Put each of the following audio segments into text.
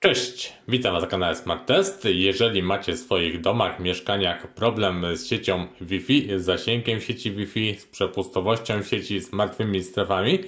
Cześć, witam Was na kanale Smart Test. Jeżeli macie w swoich domach, mieszkaniach problem z siecią Wi-Fi, z zasięgiem sieci Wi-Fi, z przepustowością sieci, z martwymi strefami,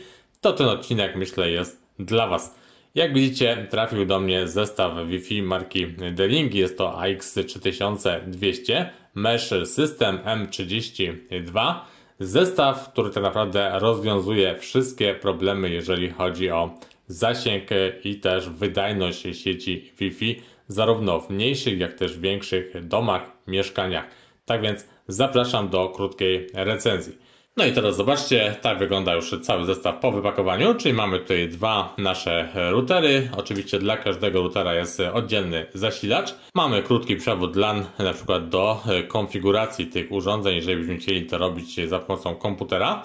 to ten odcinek, myślę, jest dla Was. Jak widzicie, trafił do mnie zestaw Wi-Fi marki D-Link. Jest to AX3200 Mesh System M32. Zestaw, który tak naprawdę rozwiązuje wszystkie problemy, jeżeli chodzi o zasięg i też wydajność sieci Wi-Fi, zarówno w mniejszych, jak też większych domach, mieszkaniach. Tak więc zapraszam do krótkiej recenzji. No i teraz zobaczcie, tak wygląda już cały zestaw po wypakowaniu, czyli mamy tutaj dwa nasze routery. Oczywiście dla każdego routera jest oddzielny zasilacz. Mamy krótki przewód LAN, na przykład do konfiguracji tych urządzeń, jeżeli byśmy chcieli to robić za pomocą komputera.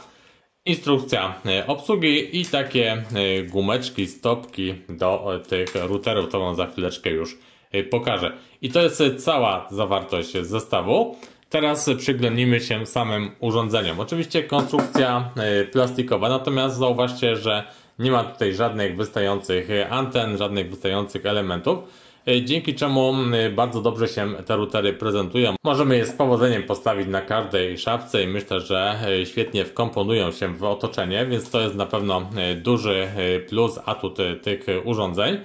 Instrukcja obsługi i takie gumeczki, stopki do tych routerów, to Wam za chwileczkę już pokażę. I to jest cała zawartość zestawu. Teraz przyglądnijmy się samym urządzeniom. Oczywiście konstrukcja plastikowa, natomiast zauważcie, że nie ma tutaj żadnych wystających anten, żadnych wystających elementów, dzięki czemu bardzo dobrze się te routery prezentują. Możemy je z powodzeniem postawić na każdej szafce i myślę, że świetnie wkomponują się w otoczenie, więc to jest na pewno duży plus, atut tych urządzeń.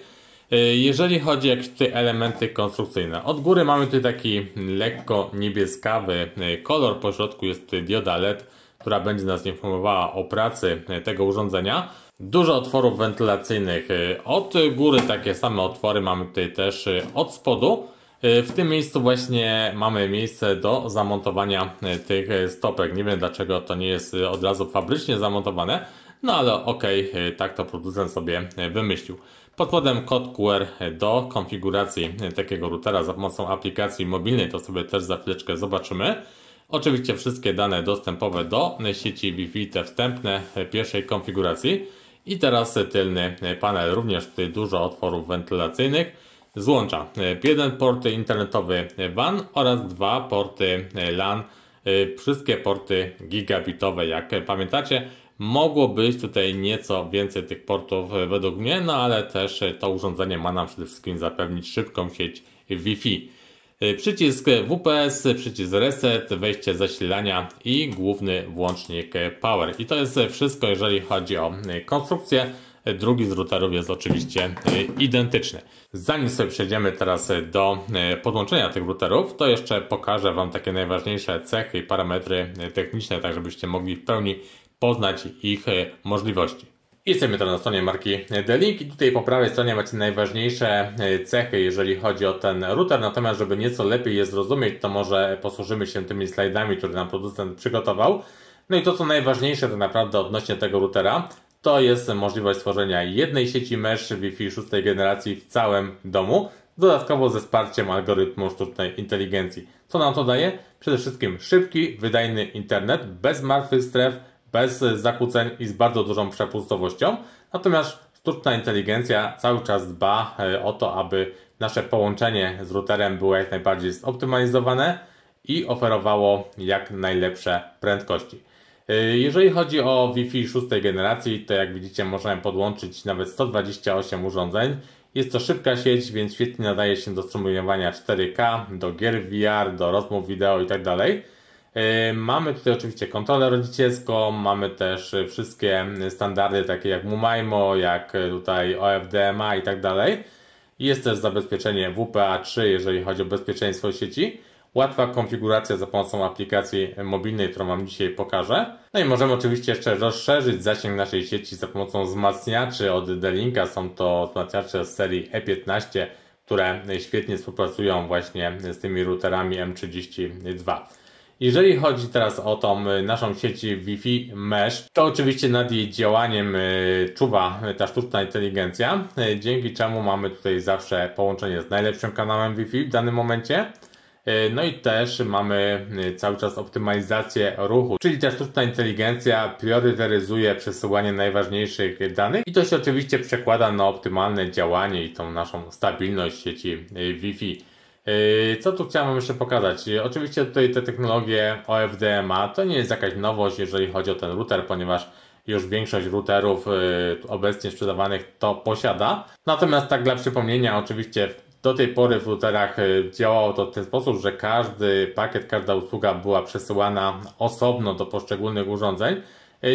Jeżeli chodzi o jakieś tutaj elementy konstrukcyjne, od góry mamy tutaj taki lekko niebieskawy kolor, po środku jest dioda LED, która będzie nas informowała o pracy tego urządzenia. Dużo otworów wentylacyjnych od góry, takie same otwory mamy tutaj też od spodu. W tym miejscu właśnie mamy miejsce do zamontowania tych stopek. Nie wiem, dlaczego to nie jest od razu fabrycznie zamontowane, no ale okej, tak to producent sobie wymyślił. Pod spodem kod QR do konfiguracji takiego routera za pomocą aplikacji mobilnej, to sobie też za chwileczkę zobaczymy. Oczywiście wszystkie dane dostępowe do sieci Wi-Fi, te wstępne pierwszej konfiguracji. I teraz tylny panel, również tutaj dużo otworów wentylacyjnych. Złącza jeden port internetowy WAN oraz dwa porty LAN. Wszystkie porty gigabitowe, jak pamiętacie. Mogło być tutaj nieco więcej tych portów według mnie, no ale też to urządzenie ma nam przede wszystkim zapewnić szybką sieć Wi-Fi. Przycisk WPS, przycisk Reset, wejście zasilania i główny włącznik Power. I to jest wszystko, jeżeli chodzi o konstrukcję. Drugi z routerów jest oczywiście identyczny. Zanim sobie przejdziemy teraz do podłączenia tych routerów, to jeszcze pokażę Wam takie najważniejsze cechy i parametry techniczne, tak żebyście mogli w pełni poznać ich możliwości. Jesteśmy teraz na stronie marki D-Link i tutaj po prawej stronie macie najważniejsze cechy, jeżeli chodzi o ten router. Natomiast żeby nieco lepiej je zrozumieć, to może posłużymy się tymi slajdami, które nam producent przygotował. No i to, co najważniejsze tak naprawdę odnośnie tego routera, to jest możliwość stworzenia jednej sieci mesh Wi-Fi 6 generacji w całym domu, dodatkowo ze wsparciem algorytmu sztucznej inteligencji. Co nam to daje? Przede wszystkim szybki, wydajny internet, bez martwych stref, bez zakłóceń i z bardzo dużą przepustowością. Natomiast sztuczna inteligencja cały czas dba o to, aby nasze połączenie z routerem było jak najbardziej zoptymalizowane i oferowało jak najlepsze prędkości. Jeżeli chodzi o Wi-Fi 6 generacji, to jak widzicie możemy podłączyć nawet 128 urządzeń. Jest to szybka sieć, więc świetnie nadaje się do strumieniowania 4K, do gier VR, do rozmów wideo itd. Mamy tutaj oczywiście kontrolę rodzicielską, mamy też wszystkie standardy takie jak MU-MIMO, jak tutaj OFDMA itd. Jest też zabezpieczenie WPA3, jeżeli chodzi o bezpieczeństwo sieci. Łatwa konfiguracja za pomocą aplikacji mobilnej, którą Wam dzisiaj pokażę. No i możemy oczywiście jeszcze rozszerzyć zasięg naszej sieci za pomocą wzmacniaczy od D-Linka. Są to wzmacniacze z serii E15, które świetnie współpracują właśnie z tymi routerami M32. Jeżeli chodzi teraz o tą naszą sieć Wi-Fi Mesh, to oczywiście nad jej działaniem czuwa ta sztuczna inteligencja, dzięki czemu mamy tutaj zawsze połączenie z najlepszym kanałem Wi-Fi w danym momencie. No i też mamy cały czas optymalizację ruchu, czyli ta sztuczna inteligencja priorytetyzuje przesyłanie najważniejszych danych i to się oczywiście przekłada na optymalne działanie i tą naszą stabilność sieci Wi-Fi. Co tu chciałem jeszcze pokazać? Oczywiście tutaj te technologie OFDMA to nie jest jakaś nowość, jeżeli chodzi o ten router, ponieważ już większość routerów obecnie sprzedawanych to posiada. Natomiast tak dla przypomnienia, oczywiście do tej pory w routerach działało to w ten sposób, że każdy pakiet, każda usługa była przesyłana osobno do poszczególnych urządzeń,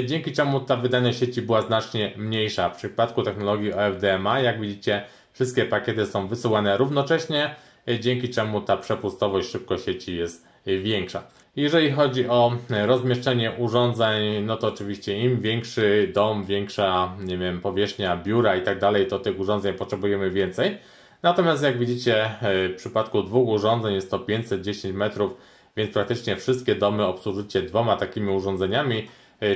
dzięki czemu ta wydajność sieci była znacznie mniejsza. W przypadku technologii OFDMA, jak widzicie, wszystkie pakiety są wysyłane równocześnie, dzięki czemu ta przepustowość, szybkość sieci jest większa. Jeżeli chodzi o rozmieszczenie urządzeń, no to oczywiście im większy dom, większa, nie wiem, powierzchnia biura i tak dalej, to tych urządzeń potrzebujemy więcej. Natomiast jak widzicie, w przypadku dwóch urządzeń jest to 510 metrów, więc praktycznie wszystkie domy obsłużycie dwoma takimi urządzeniami.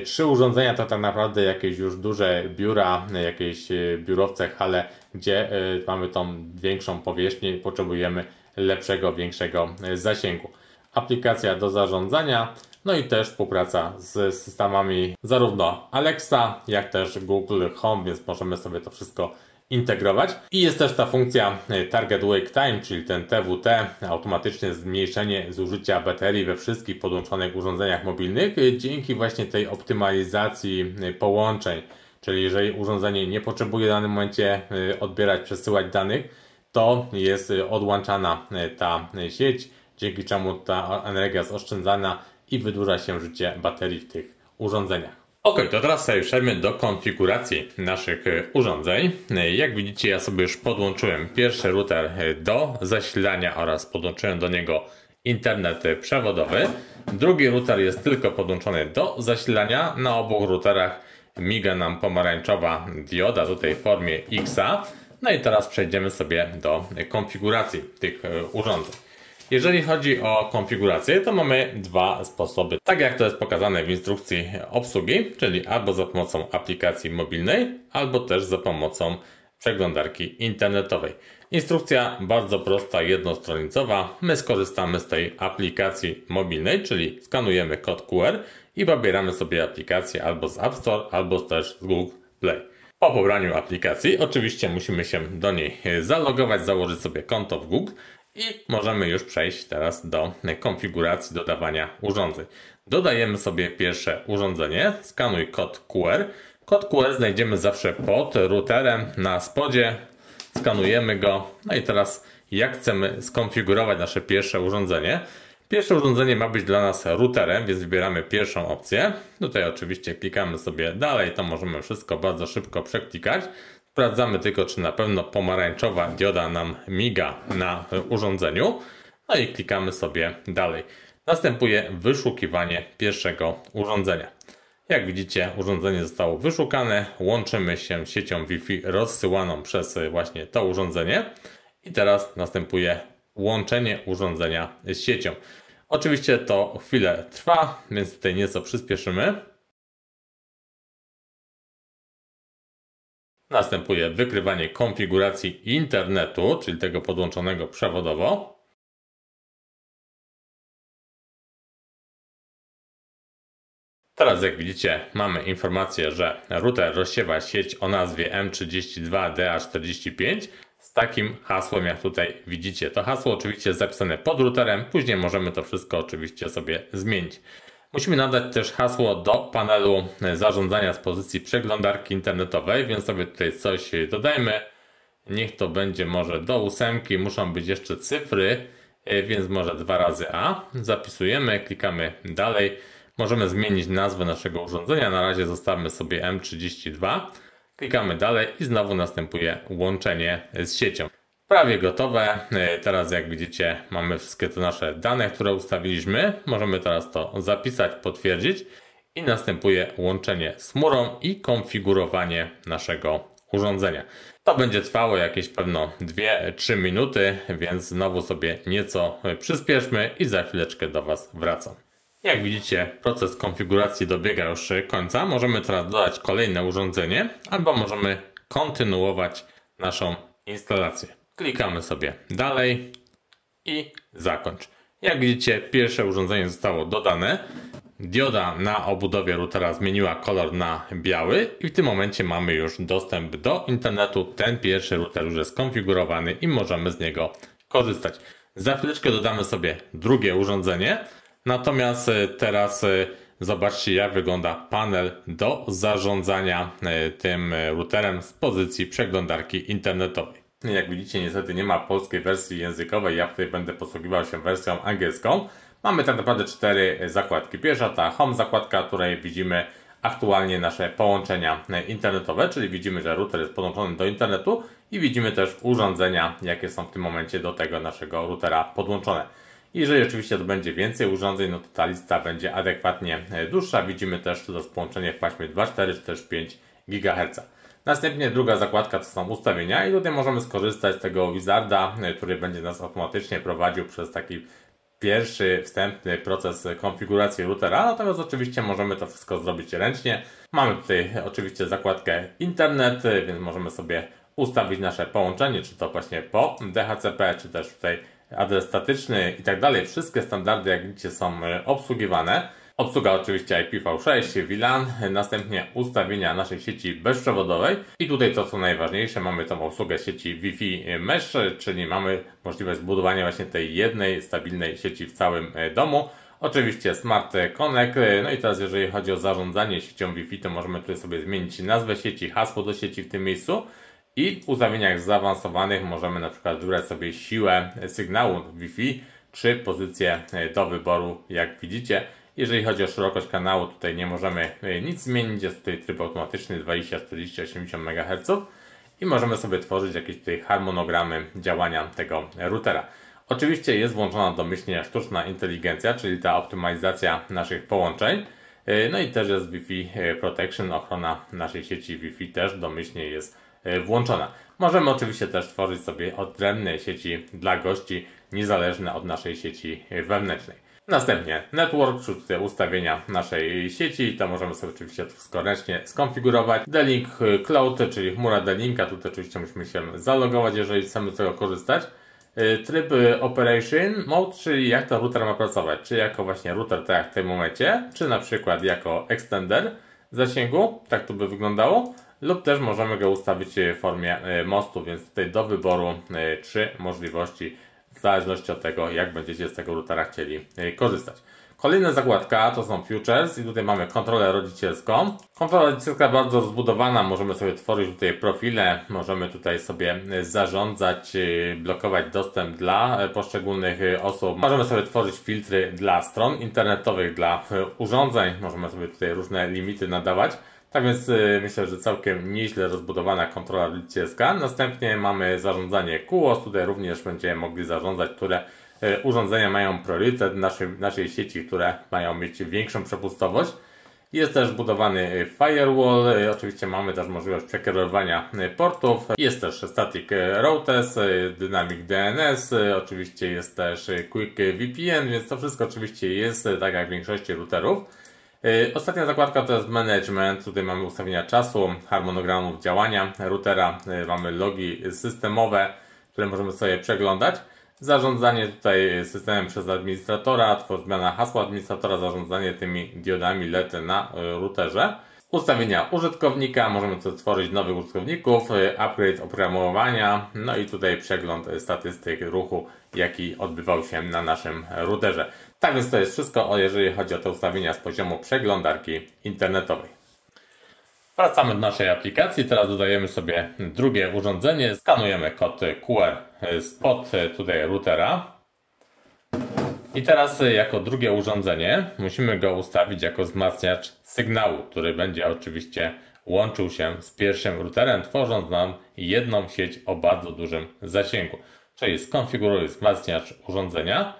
3 urządzenia to tak naprawdę jakieś już duże biura, jakieś biurowce, hale, gdzie mamy tą większą powierzchnię i potrzebujemy lepszego, większego zasięgu. Aplikacja do zarządzania, no i też współpraca z systemami zarówno Alexa, jak też Google Home, więc możemy sobie to wszystko integrować. I jest też ta funkcja Target Wake Time, czyli ten TWT, automatyczne zmniejszenie zużycia baterii we wszystkich podłączonych urządzeniach mobilnych dzięki właśnie tej optymalizacji połączeń. Czyli jeżeli urządzenie nie potrzebuje w danym momencie odbierać, przesyłać danych, to jest odłączana ta sieć, dzięki czemu ta energia jest oszczędzana i wydłuża się życie baterii w tych urządzeniach. Ok, to teraz sobie przejdźmy do konfiguracji naszych urządzeń. Jak widzicie, ja sobie już podłączyłem pierwszy router do zasilania oraz podłączyłem do niego internet przewodowy. Drugi router jest tylko podłączony do zasilania. Na obu routerach miga nam pomarańczowa dioda, tutaj w formie X-a. No i teraz przejdziemy sobie do konfiguracji tych urządzeń. Jeżeli chodzi o konfigurację, to mamy dwa sposoby. Tak jak to jest pokazane w instrukcji obsługi, czyli albo za pomocą aplikacji mobilnej, albo też za pomocą przeglądarki internetowej. Instrukcja bardzo prosta, jednostronicowa. My skorzystamy z tej aplikacji mobilnej, czyli skanujemy kod QR i pobieramy sobie aplikację albo z App Store, albo też z Google Play. Po pobraniu aplikacji oczywiście musimy się do niej zalogować, założyć sobie konto w Google i możemy już przejść teraz do konfiguracji dodawania urządzeń. Dodajemy sobie pierwsze urządzenie, skanuj kod QR. Kod QR znajdziemy zawsze pod routerem na spodzie, skanujemy go. No i teraz jak chcemy skonfigurować nasze pierwsze urządzenie. Pierwsze urządzenie ma być dla nas routerem, więc wybieramy pierwszą opcję. Tutaj oczywiście klikamy sobie dalej, to możemy wszystko bardzo szybko przeklikać. Sprawdzamy tylko, czy na pewno pomarańczowa dioda nam miga na urządzeniu. No i klikamy sobie dalej. Następuje wyszukiwanie pierwszego urządzenia. Jak widzicie, urządzenie zostało wyszukane. Łączymy się siecią Wi-Fi rozsyłaną przez właśnie to urządzenie. I teraz następuje łączenie urządzenia z siecią. Oczywiście to chwilę trwa, więc tutaj nieco przyspieszymy. Następuje wykrywanie konfiguracji internetu, czyli tego podłączonego przewodowo. Teraz jak widzicie, mamy informację, że router rozsiewa sieć o nazwie M32DA45 z takim hasłem, jak tutaj widzicie. To hasło oczywiście jest zapisane pod routerem, później możemy to wszystko oczywiście sobie zmienić. Musimy nadać też hasło do panelu zarządzania z pozycji przeglądarki internetowej, więc sobie tutaj coś dodajmy. Niech to będzie może do 8, muszą być jeszcze cyfry, więc może 2 razy A. Zapisujemy, klikamy dalej. Możemy zmienić nazwę naszego urządzenia, na razie zostawmy sobie M32. Klikamy dalej i znowu następuje łączenie z siecią. Prawie gotowe. Teraz jak widzicie, mamy wszystkie te nasze dane, które ustawiliśmy. Możemy teraz to zapisać, potwierdzić i następuje łączenie z chmurą i konfigurowanie naszego urządzenia. To będzie trwało jakieś pewno 2-3 minuty, więc znowu sobie nieco przyspieszmy i za chwileczkę do Was wracam. Jak widzicie, proces konfiguracji dobiega już końca. Możemy teraz dodać kolejne urządzenie albo możemy kontynuować naszą instalację. Klikamy sobie dalej i zakończ. Jak widzicie, pierwsze urządzenie zostało dodane. Dioda na obudowie routera zmieniła kolor na biały i w tym momencie mamy już dostęp do internetu. Ten pierwszy router już jest skonfigurowany i możemy z niego korzystać. Za chwileczkę dodamy sobie drugie urządzenie. Natomiast teraz zobaczcie, jak wygląda panel do zarządzania tym routerem z pozycji przeglądarki internetowej. Jak widzicie, niestety nie ma polskiej wersji językowej, ja tutaj będę posługiwał się wersją angielską. Mamy tak naprawdę 4 zakładki. Pierwsza ta Home zakładka, w której widzimy aktualnie nasze połączenia internetowe, czyli widzimy, że router jest podłączony do internetu i widzimy też urządzenia, jakie są w tym momencie do tego naszego routera podłączone. Jeżeli oczywiście to będzie więcej urządzeń, no to ta lista będzie adekwatnie dłuższa. Widzimy też to połączenie w paśmie 2,4 czy też 5 GHz. Następnie druga zakładka to są ustawienia i tutaj możemy skorzystać z tego wizarda, który będzie nas automatycznie prowadził przez taki pierwszy wstępny proces konfiguracji routera, natomiast oczywiście możemy to wszystko zrobić ręcznie. Mamy tutaj oczywiście zakładkę internet, więc możemy sobie ustawić nasze połączenie, czy to właśnie po DHCP, czy też tutaj adres statyczny i tak dalej. Wszystkie standardy, jak widzicie, są obsługiwane. Obsługa oczywiście IPv6, VLAN, następnie ustawienia naszej sieci bezprzewodowej i tutaj to co najważniejsze, mamy tą obsługę sieci Wi-Fi Mesh, czyli mamy możliwość zbudowania właśnie tej jednej stabilnej sieci w całym domu. Oczywiście Smart Connect, no i teraz jeżeli chodzi o zarządzanie siecią Wi-Fi, to możemy tutaj sobie zmienić nazwę sieci, hasło do sieci w tym miejscu i w ustawieniach zaawansowanych możemy na przykład wybrać sobie siłę sygnału Wi-Fi czy pozycję do wyboru, jak widzicie. Jeżeli chodzi o szerokość kanału, tutaj nie możemy nic zmienić, jest tutaj tryb automatyczny 20, 40, 80 MHz i możemy sobie tworzyć jakieś tutaj harmonogramy działania tego routera. Oczywiście jest włączona domyślnie sztuczna inteligencja, czyli ta optymalizacja naszych połączeń. No i też jest Wi-Fi Protection, ochrona naszej sieci Wi-Fi też domyślnie jest włączona. Możemy oczywiście też tworzyć sobie odrębne sieci dla gości, niezależne od naszej sieci wewnętrznej. Następnie Network, czyli tutaj ustawienia naszej sieci, to możemy sobie oczywiście to wszystko ręcznie skonfigurować. D-Link Cloud, czyli chmura D-Linka, tutaj oczywiście musimy się zalogować, jeżeli chcemy z tego korzystać. Tryb Operation Mode, czyli jak to router ma pracować, czy jako właśnie router tak jak w tym momencie, czy na przykład jako extender zasięgu, tak to by wyglądało, lub też możemy go ustawić w formie mostu, więc tutaj do wyboru 3 możliwości w zależności od tego, jak będziecie z tego routera chcieli korzystać. Kolejna zakładka to są Futures i tutaj mamy kontrolę rodzicielską. Kontrola rodzicielska bardzo zbudowana, możemy sobie tworzyć tutaj profile, możemy tutaj sobie zarządzać, blokować dostęp dla poszczególnych osób. Możemy sobie tworzyć filtry dla stron internetowych, dla urządzeń, możemy sobie tutaj różne limity nadawać. Tak więc myślę, że całkiem nieźle rozbudowana kontrola rodzicielska. Następnie mamy zarządzanie QoS. Tutaj również będziemy mogli zarządzać, które urządzenia mają priorytet naszej sieci, które mają mieć większą przepustowość. Jest też budowany firewall. Oczywiście mamy też możliwość przekierowywania portów. Jest też static routers, dynamic DNS. Oczywiście jest też quick VPN, więc to wszystko oczywiście jest tak jak w większości routerów. Ostatnia zakładka to jest management. Tutaj mamy ustawienia czasu, harmonogramów działania routera, mamy logi systemowe, które możemy sobie przeglądać. Zarządzanie tutaj systemem przez administratora, zmiana hasła administratora, zarządzanie tymi diodami LED na routerze. Ustawienia użytkownika, możemy sobie stworzyć nowych użytkowników, upgrade oprogramowania, no i tutaj przegląd statystyk ruchu, jaki odbywał się na naszym routerze. Tak więc to jest wszystko, jeżeli chodzi o te ustawienia z poziomu przeglądarki internetowej. Wracamy do naszej aplikacji, teraz dodajemy sobie drugie urządzenie, skanujemy kod QR spod tutaj routera. I teraz jako drugie urządzenie musimy go ustawić jako wzmacniacz sygnału, który będzie oczywiście łączył się z pierwszym routerem, tworząc nam jedną sieć o bardzo dużym zasięgu. Czyli skonfiguruj wzmacniacz urządzenia,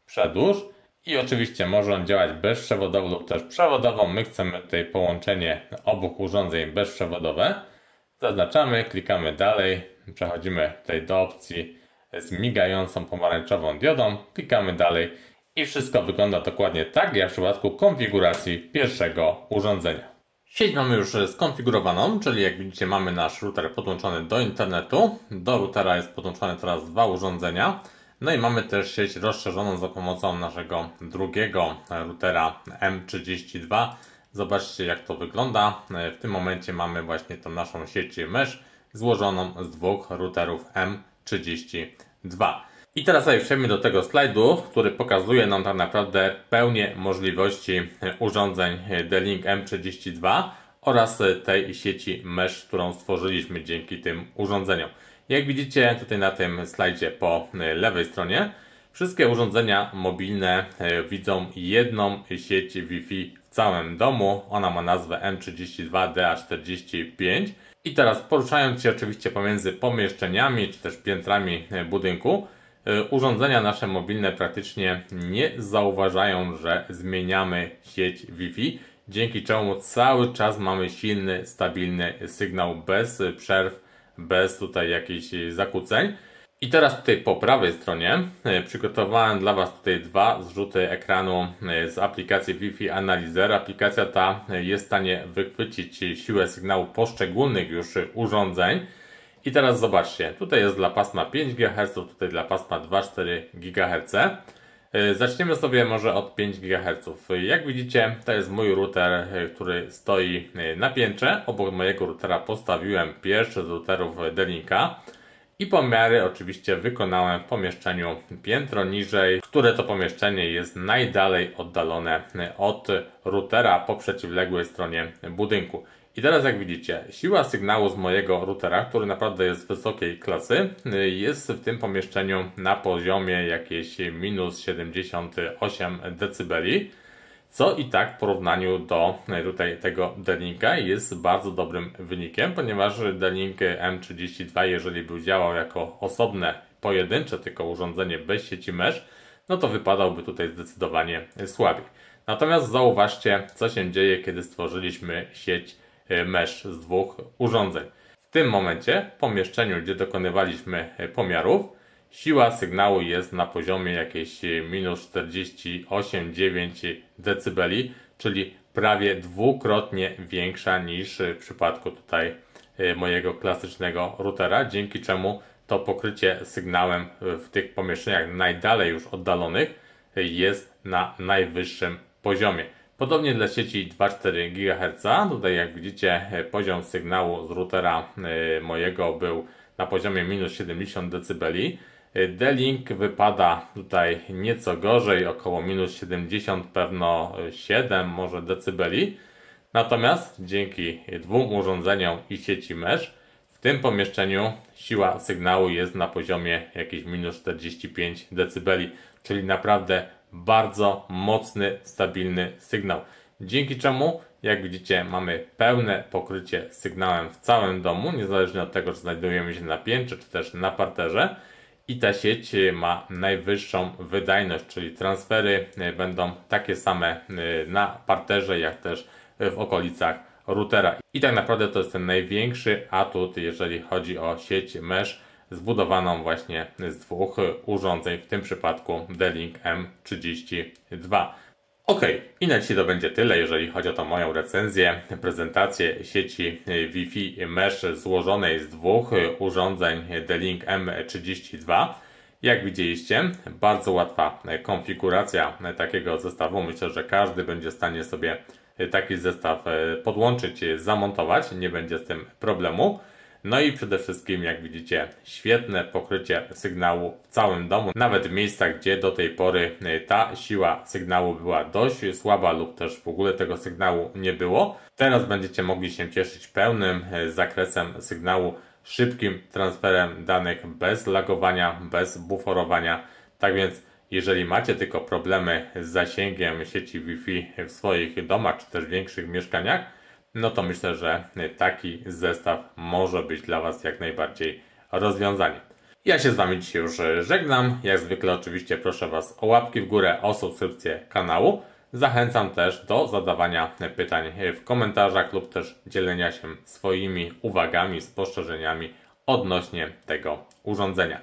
przedłuż i oczywiście może on działać bezprzewodowo lub też przewodowo. My chcemy tutaj połączenie obu urządzeń bezprzewodowe. Zaznaczamy, klikamy dalej, przechodzimy tutaj do opcji z migającą pomarańczową diodą, klikamy dalej i wszystko wygląda dokładnie tak jak w przypadku konfiguracji pierwszego urządzenia. Sieć mamy już skonfigurowaną, czyli jak widzicie mamy nasz router podłączony do internetu. Do routera jest podłączone teraz 2 urządzenia. No i mamy też sieć rozszerzoną za pomocą naszego drugiego routera M32. Zobaczcie jak to wygląda. W tym momencie mamy właśnie tą naszą sieć mesh złożoną z 2 routerów M32. I teraz sobie przejdziemy do tego slajdu, który pokazuje nam tak naprawdę pełnię możliwości urządzeń D-Link M32 oraz tej sieci mesh, którą stworzyliśmy dzięki tym urządzeniom. Jak widzicie tutaj na tym slajdzie po lewej stronie, wszystkie urządzenia mobilne widzą jedną sieć Wi-Fi w całym domu. Ona ma nazwę M32DA45. I teraz poruszając się oczywiście pomiędzy pomieszczeniami czy też piętrami budynku, urządzenia nasze mobilne praktycznie nie zauważają, że zmieniamy sieć Wi-Fi, dzięki czemu cały czas mamy silny, stabilny sygnał bez przerw, bez tutaj jakichś zakłóceń. I teraz tutaj po prawej stronie przygotowałem dla Was tutaj dwa zrzuty ekranu z aplikacji Wi-Fi Analyzer. Aplikacja ta jest w stanie wychwycić siłę sygnału poszczególnych już urządzeń. I teraz zobaczcie, tutaj jest dla pasma 5 GHz, tutaj dla pasma 2,4 GHz. Zaczniemy sobie może od 5 GHz. Jak widzicie, to jest mój router, który stoi na piętrze. Obok mojego routera postawiłem pierwszy z routerów D-Linka. I pomiary oczywiście wykonałem w pomieszczeniu piętro niżej, które to pomieszczenie jest najdalej oddalone od routera po przeciwległej stronie budynku. I teraz jak widzicie, siła sygnału z mojego routera, który naprawdę jest wysokiej klasy, jest w tym pomieszczeniu na poziomie jakieś minus 78 dB. Co i tak w porównaniu do tutaj tego D-Linka jest bardzo dobrym wynikiem, ponieważ D-Link M32, jeżeli by działał jako osobne, pojedyncze tylko urządzenie bez sieci mesh, no to wypadałby tutaj zdecydowanie słabiej. Natomiast zauważcie, co się dzieje, kiedy stworzyliśmy sieć mesh z dwóch urządzeń. W tym momencie w pomieszczeniu, gdzie dokonywaliśmy pomiarów, siła sygnału jest na poziomie jakieś minus 48,9 dB, czyli prawie dwukrotnie większa niż w przypadku tutaj mojego klasycznego routera, dzięki czemu to pokrycie sygnałem w tych pomieszczeniach najdalej już oddalonych jest na najwyższym poziomie. Podobnie dla sieci 2,4 GHz, tutaj jak widzicie poziom sygnału z routera mojego był na poziomie minus 70 dB. D-Link wypada tutaj nieco gorzej, około minus 70, pewno 7 może decybeli. Natomiast dzięki dwóm urządzeniom i sieci mesh w tym pomieszczeniu siła sygnału jest na poziomie jakieś minus 45 dB, czyli naprawdę bardzo mocny, stabilny sygnał. Dzięki czemu, jak widzicie, mamy pełne pokrycie sygnałem w całym domu, niezależnie od tego, czy znajdujemy się na piętrze, czy też na parterze. I ta sieć ma najwyższą wydajność, czyli transfery będą takie same na parterze, jak też w okolicach routera. I tak naprawdę to jest ten największy atut, jeżeli chodzi o sieć mesh zbudowaną właśnie z dwóch urządzeń, w tym przypadku D-Link M32. Ok, i na dzisiaj to będzie tyle, jeżeli chodzi o tą moją recenzję, prezentację sieci Wi-Fi mesh złożonej z dwóch urządzeń D-Link M32. Jak widzieliście, bardzo łatwa konfiguracja takiego zestawu. Myślę, że każdy będzie w stanie sobie taki zestaw podłączyć, zamontować, nie będzie z tym problemu. No i przede wszystkim, jak widzicie, świetne pokrycie sygnału w całym domu, nawet w miejscach, gdzie do tej pory ta siła sygnału była dość słaba lub też w ogóle tego sygnału nie było. Teraz będziecie mogli się cieszyć pełnym zakresem sygnału, szybkim transferem danych bez lagowania, bez buforowania. Tak więc jeżeli macie tylko problemy z zasięgiem sieci Wi-Fi w swoich domach czy też większych mieszkaniach, no to myślę, że taki zestaw może być dla Was jak najbardziej rozwiązaniem. Ja się z Wami dzisiaj już żegnam. Jak zwykle oczywiście proszę Was o łapki w górę, o subskrypcję kanału. Zachęcam też do zadawania pytań w komentarzach lub też dzielenia się swoimi uwagami, spostrzeżeniami odnośnie tego urządzenia.